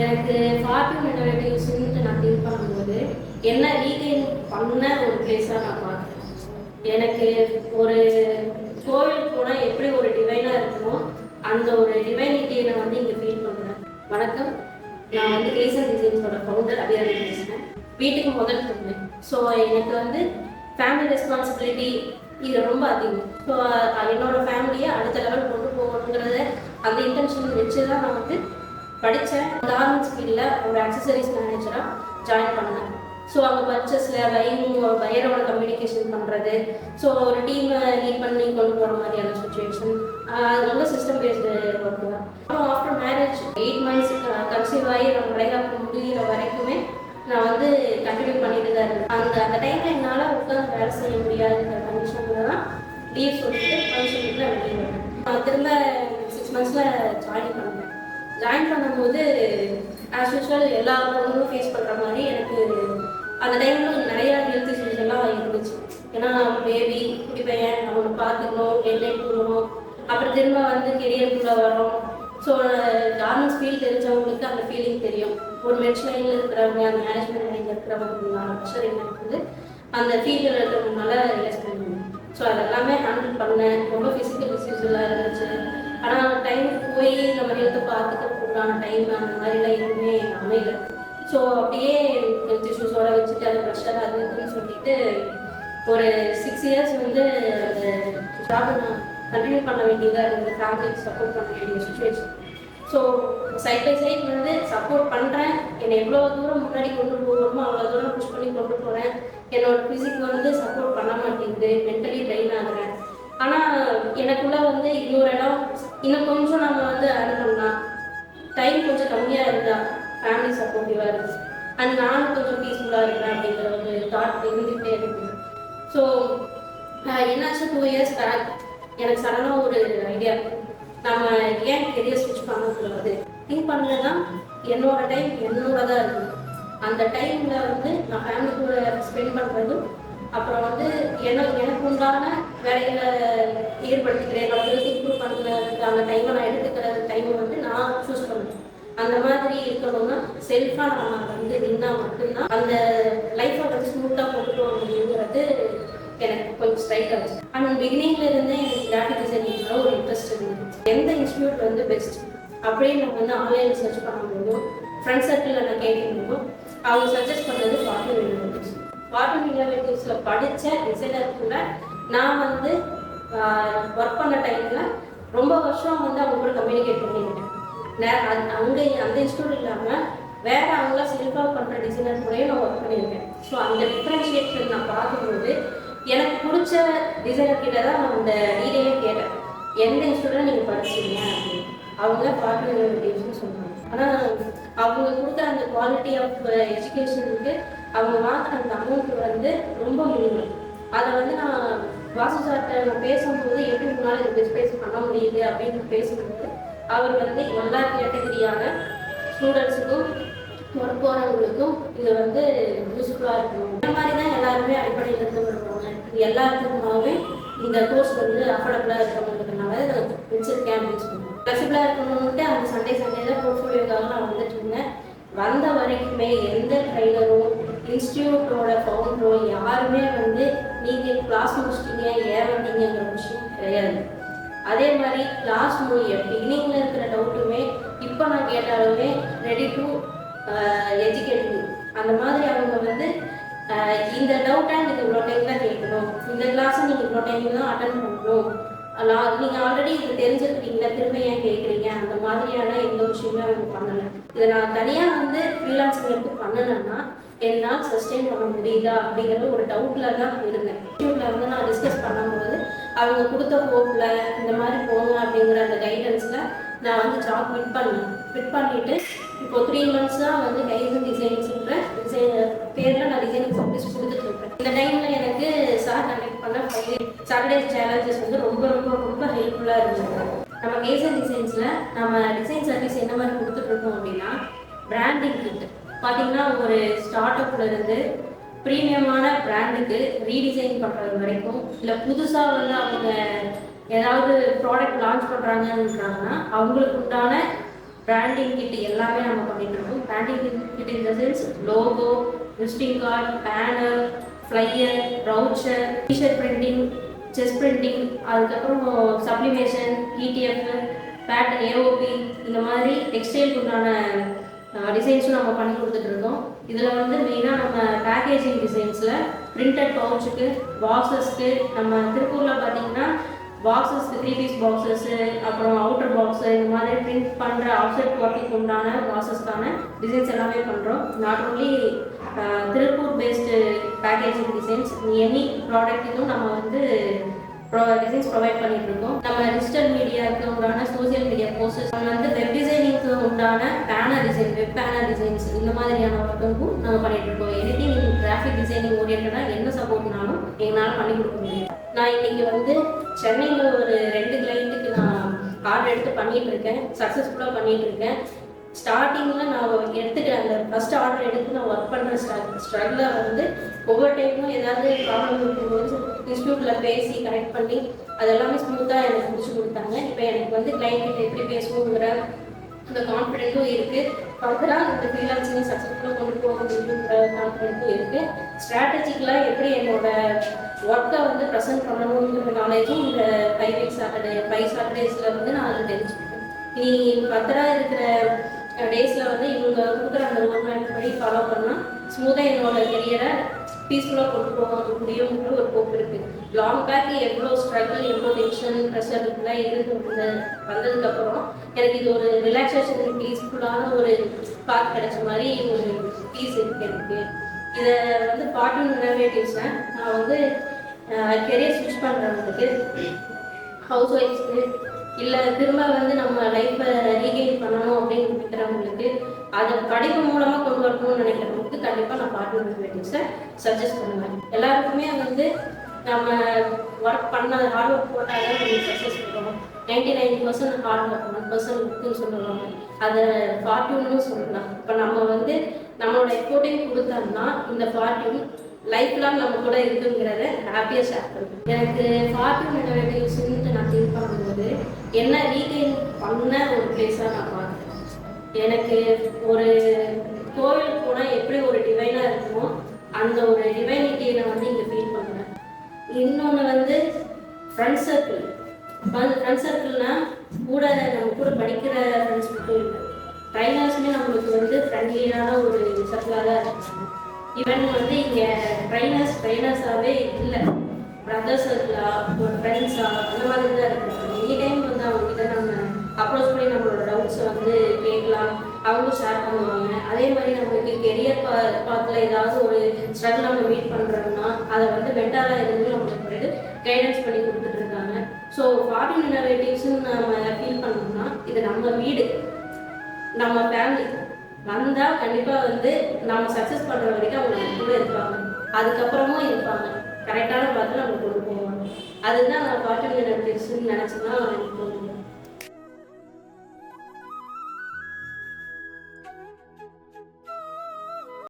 எனக்கு ஃபார்ட்டி இன்னோவேட்டிவ்ஸ்ன்னு நான் திங்க் பண்ணும்போது என்ன ரீகெயின் பண்ண ஒரு பிளேஸாக நான் பார்க்குறேன். எனக்கு ஒரு கோவில் போனால் எப்படி ஒரு டிவைனாக இருக்குமோ அந்த ஒரு டிவைனிட்டியை நான் வந்து இங்கே ஃபீல் பண்ணுறேன். வணக்கம், நான் வந்து ரீசன் டிசைன்ஸோட ஃபவுண்டர் அபிராமி பேசுகிறேன். வீட்டுக்கு முதல் பொண்ணு. ஸோ எனக்கு வந்து ஃபேமிலி ரெஸ்பான்சிபிலிட்டி இது ரொம்ப அதிகம். ஸோ என்னோட ஃபேமிலியை அடுத்த லெவல் கொண்டு போகணுங்கிறத அந்த இன்டென்ஷன் வச்சு தான் நான் வந்து படித்தேன். கார்மெண்ட்ஸ் ஃபீல்டில் ஒரு அக்சசரிஸ் மேனேஜராக ஜாயின் பண்ணேன். ஸோ அங்கே பர்ச்சேஸில் பையரோட கம்யூனிகேஷன் பண்ணுறது, ஸோ ஒரு டீமை லீட் பண்ணி கொண்டு போகிற மாதிரியான சுச்சுவேஷன், அது வந்து சிஸ்டம் பேஸ்டு ஒர்க் தான். அப்புறம் ஆஃப்டர் மேரேஜ் 8 months கன்சீவ் ஆகி நம்ம வளைகாப்பு முடிகிற வரைக்குமே நான் வந்து கண்டினியூ பண்ணிட்டு தான் இருந்தேன். அந்த டைமில் என்னால் உட்காந்து வேலை செய்ய முடியாதுங்கிற கண்டிஷனில் தான் லீவ் சொல்லிட்டு ஃபங்க்ஷனுக்குள்ள வெளியே வந்தேன். நான் திரும்ப 6 months ஜாயின் பண்ணேன். ஜாயின் பண்ணும்போது ஆஸ் யூஷுவல் எல்லா பொண்ணுங்களும் ஃபேஸ் பண்ணுற மாதிரி எனக்கு அந்த டைமில் நிறையா ஹெல்த் இஷ்யூஸ் எல்லாம் இருந்துச்சு. ஏன்னா பேபி குட்டி பையன் அவனை பார்த்துக்கணும், டெட்லைன் போடணும், அப்புறம் திரும்ப வந்து கெரியருக்குள்ளே வரோம். ஸோ கார்மெண்ட்ஸ் ஃபீல் தெரிஞ்சவங்களுக்கு அந்த ஃபீலிங் தெரியும். ஒரு மென்ஸ் லைனில் இருக்கிறவங்க, அந்த மேனேஜ்மெண்ட் லைனில் இருக்கிறவங்க ப்ரெஷர் என்ன இருக்குது அந்த ஃபீல்டில் இருக்கிறவங்கனால ரிலைஸ் பண்ணுவேன். ஸோ அதெல்லாமே ஹேண்டில் பண்ணேன். ரொம்ப ஃபிசிக்கல் இஷ்யூஸ் எல்லாம் இருந்துச்சு. ஆனால் டைமுக்கு போய் நம்ம ஹெல்த்தை பார்த்துக்கிறதுக்கான டைம் அந்த மாதிரிலாம் எதுவுமே அமையல. ஸோ அப்படியே ஹெல்த் இஷ்யூஸோட வச்சுட்டு அது ப்ரெஷர் அது இதுன்னு சொல்லிட்டு ஒரு 6 years வந்து அந்த ஜாபை நான் கண்டினியூ பண்ண வேண்டியதாக இருந்தது. ஃபேமிலிக்கு சப்போர்ட் பண்ண வேண்டிய situation. So side by side வந்து சப்போர்ட் பண்ணுறேன். என்னை எவ்வளோ தூரம் முன்னாடி கொண்டு போகணுமோ அவ்வளோ தூரம் புஷ் பண்ணி கொண்டு போகிறேன். என்னோட ஃபிசிக் வந்து சப்போர்ட் பண்ண மாட்டேங்குது, மென்டலி ட்ரெயின் ஆகுறேன். ஆனால் எனக்குள்ளே வந்து இன்னொரு இடம் இன்னும் கொஞ்சம் நம்ம வந்து அர்ன் பண்ணலாம், டைம் கொஞ்சம் கம்மியாக இருந்தால் ஃபேமிலி சப்போர்ட்டிவாக இருக்குது அண்ட் நானும் கொஞ்சம் பீஸ்ஃபுல்லாக இருக்கேன் அப்படிங்கிற ஒரு தாட் இருந்துகிட்டே இருக்குது. ஸோ என்னாச்சு 2 years பேக் எனக்கு சடனாக ஒரு ஐடியா, நம்ம ஏன் கெரியர் ஸ்விட்ச் பண்ணக்கூடாது திங்க் பண்ணதுன்னா என்னோட டைம் என்னோடதாக இருக்குது. அந்த டைமில் வந்து நான் ஃபேமிலி கூட ஸ்பெண்ட் பண்ணுறதும் அப்புறம் வந்து எனக்கு உண்டான வேலைகளை ஏற்படுத்திக்கிறேன், என்னோட ஹெல்த் இம்ப்ரூவ் பண்ணுறதுக்கு அந்த டைமை நான் எடுத்துக்கிற டைமை வந்து நான் சூஸ் பண்ணுவேன். அந்த மாதிரி இருக்கணும்னா செல்ஃபாக நம்ம வந்து நின்னால் மட்டும்தான் அந்த லைஃப்பை வந்து ஸ்மூத்தாக கொண்டு போக முடியுங்கிறது எனக்கு கொஞ்சம் ஸ்ட்ரைக் ஆச்சு. அண்ட் பிகினிங்ல இருந்தே எனக்கு கிராஃபிக் டிசைனிங்ல ஒரு இன்ட்ரெஸ்ட் இருந்தது. எந்த இன்ஸ்டியூட் வந்து பெஸ்ட் அப்படின்னு நம்ம வந்து ஆன்லைனில் சர்ச் பண்ணும்போதும் ஃப்ரெண்ட் சர்க்கிளில் நான் கேட்கும்போதும் அவங்க சஜஸ்ட் பண்ணது ஃபார்ட்டி இன்னோவேட்டிவ்ஸில் படித்த டிசைனர் கூட நான் வந்து ஒர்க் பண்ண டைமில் ரொம்ப வருஷம் வந்து அவங்க கூட கம்யூனிகேட் பண்ணியிருக்கேன். அங்கே அந்த இன்ஸ்டியூட் இல்லாமல் வேறு அவங்களாம் செல்ஃபாக பண்ணுற டிசைனர் கூடயும் நான் ஒர்க் பண்ணியிருக்கேன். ஸோ அந்த டிஃப்ரென்ஷியேஷன் நான் பார்க்கும்போது எனக்கு பிடிச்ச டிசைனர் கிட்ட தான் நான் அந்த டீடைலே கேட்டேன், எந்த இன்ஸ்டியூட்டில் நீங்கள் படிச்சீங்க அப்படின்னு. அவங்க ஃபார்ட்டி இன்னோவேட்டிவ்ஸ்னு சொன்னாங்க. ஆனால் அவங்க கொடுத்த அந்த குவாலிட்டி ஆஃப் எஜுகேஷனுக்கு அவங்க வாங்கின அந்த அமௌண்ட் வந்து ரொம்ப மினிமம். அதை வந்து நான் வாசு சார்கிட்ட நான் பேசும்போது எப்படி முன்னால் இது டிஸ்பேஸ் பண்ண முடியுது அப்படின்னு பேசும்போது அவர் வந்து எல்லா கேட்டகரியான ஸ்டூடெண்ட்ஸுக்கும் ஒர்க் போகிறவங்களுக்கும் இது வந்து யூஸ்ஃபுல்லாக இருக்கணும். இந்த மாதிரி தான் எல்லாருமே அடிப்படையில் இருந்து வருவாங்க. இது எல்லாத்துக்குமாவே இந்த கோர்ஸ் வந்து அஃபோர்டபுளாக இருக்கணுங்கிறதுனால நான் வச்சிருக்கேன் அப்படின்னு சொல்லுவேன். ஃப்ளெக்சிபிளாக இருக்கணும்னுட்டு அந்த சண்டே தான் போர்ட்ஃபோலியோக்காக நான் வந்துட்டு இருந்தேன். வந்த வரைக்குமே எந்த ட்ரைனரும் இன்ஸ்டியூட்டோட ஃபவுண்டரோ யாருமே வந்து நீங்கள் கிளாஸ் முடிச்சிட்டீங்க ஏன் வந்தீங்கிற விஷயம் கிடையாது. அதே மாதிரி கிளாஸ் பிகினிங்கில் இருக்கிற டவுட்டுமே இப்போ நான் கேட்டாலுமே ரெடி டு எஜுகேட் மீ. அந்த மாதிரி அவங்க வந்து இந்த டவுட்டை நீங்கள் இவ்வளோ டைம் தான் கேட்கணும், இந்த கிளாஸை நீங்கள் இவ்வளோ டைம் தான் அட்டன் பண்ணணும், நீங்கள் ஆல்ரெடி இது தெரிஞ்சிருக்கீங்களா திரும்ப ஏன் கேட்குறீங்க, அந்த மாதிரியான எந்த விஷயமே அவங்க பண்ணலை. இதை நான் தனியாக வந்து ஃப்ரீலான்சிங் எடுத்து பண்ணணுன்னா என்னால் சஸ்டெயின் பண்ண முடியுதா அப்படிங்கிற ஒரு டவுட்டில் தான் இருந்தேன். இன்ஸ்டியூட்டில் வந்து நான் டிஸ்கஸ் பண்ணும்போது அவங்க கொடுத்த ஹோப்பில் இந்த மாதிரி போகணும் அப்படிங்கிற அந்த கைடன்ஸில் நான் வந்து ஜாப் ஃபிட் பண்ணிவிட்டு இப்போ 3 months தான் வந்து கைசன் டிசைனிங்ஸ்ன்ற பேரில் நான் டிசைனிங் சர்வீஸ் கொடுத்துட்ருக்கேன். இந்த டைமில் எனக்கு சார் கண்டக்ட் பண்ண சாட்டர்டே சேலஞ்சஸ் வந்து ரொம்ப ரொம்ப ரொம்ப ஹெல்ப்ஃபுல்லாக இருந்தது. நம்ம கைசன் டிசைன்ஸில் நம்ம டிசைன் சர்வீஸ் என்ன மாதிரி கொடுத்துட்ருக்கோம் அப்படின்னா பிராண்டிங் கிட் பார்த்தீங்கன்னா ஒரு ஸ்டார்ட் அப்பில் இருந்து ப்ரீமியமான பிராண்டுக்கு ரீடிசைன் பண்ணுறது வரைக்கும், இல்லை புதுசாக வந்து அவங்க ஏதாவது ப்ராடக்ட் லான்ச் பண்ணுறாங்கன்னா அவங்களுக்கு உண்டான பிராண்டிங் கிட் எல்லாமே நம்ம பண்ணிட்டு இருக்கோம். Branding kit in the sense logo, visiting card, banner, flyer, brochure, T shirt printing, செஸ் பிரிண்டிங், அதுக்கப்புறம் சப்ளிமேஷன், இடிஎஃப், பேட், ஏஓபி, இந்த மாதிரி டெக்ஸ்டைலுக்கு உண்டான டிசைன்ஸும் நம்ம பண்ணி கொடுத்துட்ருக்கோம். இதில் வந்து மெயினாக நம்ம பேக்கேஜிங் டிசைன்ஸில் பிரிண்டட் பவுச்சுக்கு, பாக்ஸஸ்க்கு, நம்ம திருப்பூரில் பார்த்தீங்கன்னா பாக்ஸஸ்க்கு 3 பீஸ் பாக்ஸஸ்ஸு, அப்புறம் அவுட்டர் பாக்ஸு, இந்த மாதிரி பிரிண்ட் பண்ணுற ஆஃப்செட் ஒர்க்குக்கு உண்டான பாக்ஸஸ்க்கான டிசைன்ஸ் எல்லாமே பண்ணுறோம். Not only Tiruppur based packaging designs, any ப்ராடக்ட்டுக்கும் நம்ம வந்து டிசைன்ஸ் ப்ரொவைட் பண்ணிட்டு இருக்கோம். நம்ம டிஜிட்டல் மீடியாவுக்கு உண்டான சோசியல் மீடியா போஸ்டர்ஸ், நம்ம வந்து வெப் டிசைனிங்க்கு உண்டான banner design, web banner designs, இந்த மாதிரியான ஒர்க்குக்கும் நம்ம பண்ணிட்டு இருக்கோம். எனிதிங் கிராஃபிக் டிசைனிங் ஓரியன்டாக என்ன சப்போர்ட்னாலும் எங்களால் பண்ணி கொடுக்க முடியும். நான் இன்னைக்கு வந்து சென்னையில் ஒரு 2 கிளைண்ட்டுக்கு நான் ஆர்டர் எடுத்து பண்ணிட்டு இருக்கேன், சக்ஸஸ்ஃபுல்லாக பண்ணிட்டு இருக்கேன். ஸ்டார்டிங்கில் நான் எடுத்துக்கிற அந்த ஃபஸ்ட் ஆர்டர் எடுத்து நான் ஒர்க் பண்ணுற ஸ்ட்ரகிளில் வந்து ஒவ்வொரு டைமும் ஏதாவது ப்ராப்ளம் இருக்கும்போது இன்ஸ்டியூட்டில் பேசி கரெக்ட் பண்ணி அதெல்லாமே ஸ்மூத்தாக எனக்கு முடிச்சு கொடுத்தாங்க. இப்போ எனக்கு வந்து கிளைண்ட் எப்படி பேசணுங்கிற அந்த கான்ஃபிடென்ட்டும் இருக்குது. ஃபர்தராக இந்த ஃப்ரீலான்சிங் சக்ஸஸ்ஃபுல்லாக கொண்டு போக முடியுங்கிற கான்ஃபிடென்ட்டும் இருக்குது. ஸ்ட்ராட்டஜிக்கலாக எப்படி என்னோட ஒர்க்கை வந்து ப்ரெசென்ட் பண்ணணுங்கிற நாலேஜும் இந்த 5 சாட்டர்டேஸில் வந்து நான் அதை தெரிஞ்சுக்கிட்டேன். இனி ஃபர்தராக இருக்கிற டேஸில் வந்து இவங்க கொடுக்குற அந்த ரோட் மேப் படி ஃபாலோ பண்ணால் ஸ்மூத்தாக என்னோட கெரியரை பீஸ்ஃபுல்லாக கொண்டு போக முடியுங்கிற ஒரு போக்கு இருக்குது. லாங் பேக் எவ்வளோ ஸ்ட்ரகிள், எவ்வளோ டென்ஷன், ப்ரெஷர் இதெல்லாம் இருந்து வந்ததுக்கப்புறம் எனக்கு இது ஒரு ரிலாக்ஸேஷன், பீஸ்ஃபுல்லான ஒரு பாத் கிடைச்ச மாதிரி ஒரு பீஸ் இருக்குது எனக்கு. இதை வந்து பார்ட் இன்னோவேட்டிவ்ஸை நான் வந்து கெரியர் ஸ்விட்ச் பண்ணுறவங்களுக்கு, ஹவுஸ் ஒய்ஃப்ஸ்க்கு, இல்லை திரும்ப வந்து நம்ம லைஃப்பை ரீகெயின் பண்ணணும் அப்படின்னு நினைக்கிறவங்களுக்கு, அதை படிப்பு மூலமாக கொண்டு வரணும்னு நினைக்கிறவங்களுக்கு கண்டிப்பாக நான் பார்ட் இன்னோவேட்டிவ்ஸை சஜஸ்ட் பண்ணுவேன். எல்லாருக்குமே வந்து நம்ம ஒர்க் பண்ண ஹார்ட் ஒர்க் போட்டால் தான் நம்ம சக்ஸஸ் பண்ணுவோம். 99% ஹார்ட் ஒர்க், 1% ஒர்க்குன்னு சொல்லுவாங்க, அதை ஃபார்ட்யூன்னு சொல்லலாம். இப்போ நம்ம வந்து நம்மளோட எஃபோர்ட்டையும் கொடுத்தோம்னா இந்த ஃபார்ட்யூன் லைஃப் லாங் நம்ம கூட இருக்குங்கிறத ஹாப்பியாக ஷேர் பண்ணுவேன். எனக்கு ஃபார்ட்யூன் இன்னோவேட்டிவ்ஸ்ன்னு நான் திங்க் பண்ணும்போது என்ன ரீகெயின் பண்ண ஒரு பிளேஸாக நான் பார்க்குறேன். எனக்கு ஒரு கோவில் போனால் எப்படி ஒரு டிவைனாக இருக்குமோ அந்த ஒரு டிவைனிட்டியை நான் வந்து இங்கே ஃபீல் பண்ணுவேன். இன்னொன்று வந்து ஃப்ரெண்ட் சர்க்கிள். ஃப்ரெண்ட் சர்க்கிள்னால் கூட நம்ம கூட படிக்கிற ஃப்ரெண்ட்ஸ் மட்டும் இல்லை, ட்ரைனர்ஸுமே நம்மளுக்கு வந்து ஃப்ரெண்ட்லியான ஒரு சர்க்கிளாக தான் இருக்காங்க. ஈவன் வந்து இங்கே ட்ரைனர்ஸாகவே இல்லை, பிரதர்ஸ் இருக்கலாம், ஒரு ஃப்ரெண்ட்ஸா அந்த மாதிரி தான் இருக்காங்க. எனி டைம் வந்து அவங்ககிட்ட நம்ம அப்ரோச் பண்ணி நம்மளோட டவுட்ஸை வந்து கேட்கலாம், அவங்க ஷேர் பண்ணுவாங்க. அதே மாதிரி நம்மளுக்கு கெரியர் பாத்தில் ஏதாவது ஒரு ஸ்ட்ரகிள் நம்ம மீட் பண்ணுறோம்னா அதை வந்து மென்டலாக இருந்து நம்மளுக்கு வந்து கைடன்ஸ் பண்ணி கொடுத்துட்ருக்காங்க. ஸோ ஃபார்ட்யூன் இன்னோவேட்டிவ்ஸ்ன்னு நம்ம ஃபீல் பண்ணோம்னா இது நம்ம வீடு, நம்ம ஃபேமிலி. வந்தால் கண்டிப்பாக வந்து நம்ம சக்ஸஸ் பண்ணுற வரைக்கும் அவங்க நம்ம கூட இருப்பாங்க, அதுக்கப்புறமும் இருப்பாங்க, கரெக்டான பார்த்து நம்ம கொண்டு போவாங்க. அதுதான் நான் ஃபார்ட்யூன் இன்னோவேட்டிவ்ஸ்ன்னு நினச்சோன்னா